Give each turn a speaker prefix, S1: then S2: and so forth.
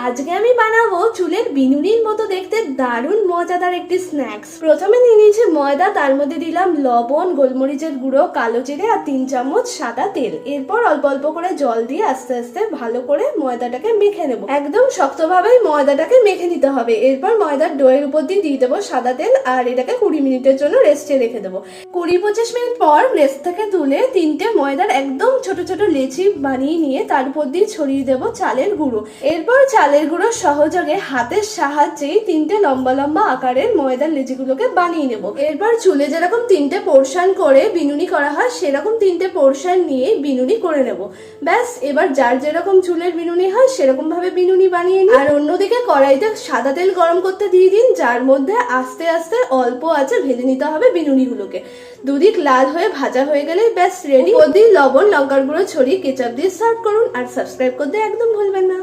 S1: আজকে আমি বানাবো চুলের বিনুনির মতো দেখতে দারুণ মজাদার একটি স্ন্যাক্স। প্রথমে নিয়ে নিয়েছি ময়দা, তার মধ্যে দিলাম লবণ, গোলমরিচের গুঁড়ো, কালো জিরে আর 3 চামচ সাদা তেল। এরপর অল্প অল্প করে জল দিয়ে আস্তে আস্তে ভালো করে ময়দাটাকে মেখে নেবো। একদম শক্তভাবেই ময়দাটাকে মেখে নিতে হবে। এরপর ময়দার ডোয়ের উপর দিয়ে দেবো সাদা তেল আর এটাকে 20 মিনিটের জন্য রেস্টে রেখে দেবো। 20-25 মিনিট পর রেস্ট থেকে তুলে 3টে ময়দার একদম ছোট ছোট লেচি বানিয়ে নিয়ে তার উপর দিয়ে ছড়িয়ে দেবো চালের গুঁড়ো। এরপর চালের গুঁড়ো সহযোগে হাতের সাহায্যেই 3টে লম্বা লম্বা আকারের ময়দার লেচিগুলোকে বানিয়ে নেব। এরপর চুলে যেরকম 3টে পোর্শন করে বিনুনি করা হয় সেরকম 3টে পোর্শন নিয়ে বিনুনি করে নেব। ব্যাস, এবার যার যেরকম চুলের বিনুনি হয় সেরকম ভাবে বিনুনি বানিয়ে নিন। আর অন্যদিকে কড়াইতে সাদা তেল গরম করতে দিয়ে দিন, যার মধ্যে আস্তে আস্তে অল্প আঁচে ভেজে নিতে হবে বিনুনিগুলোকে। দুদিক লাল হয়ে ভাজা হয়ে গেলে ব্যাস রেডি। ওদিকে লবণ লঙ্কার গুঁড়ো ছড়িয়ে কেচাপ দিয়ে সার্ভ করুন। আর সাবস্ক্রাইব করতে একদম ভুলবেন না।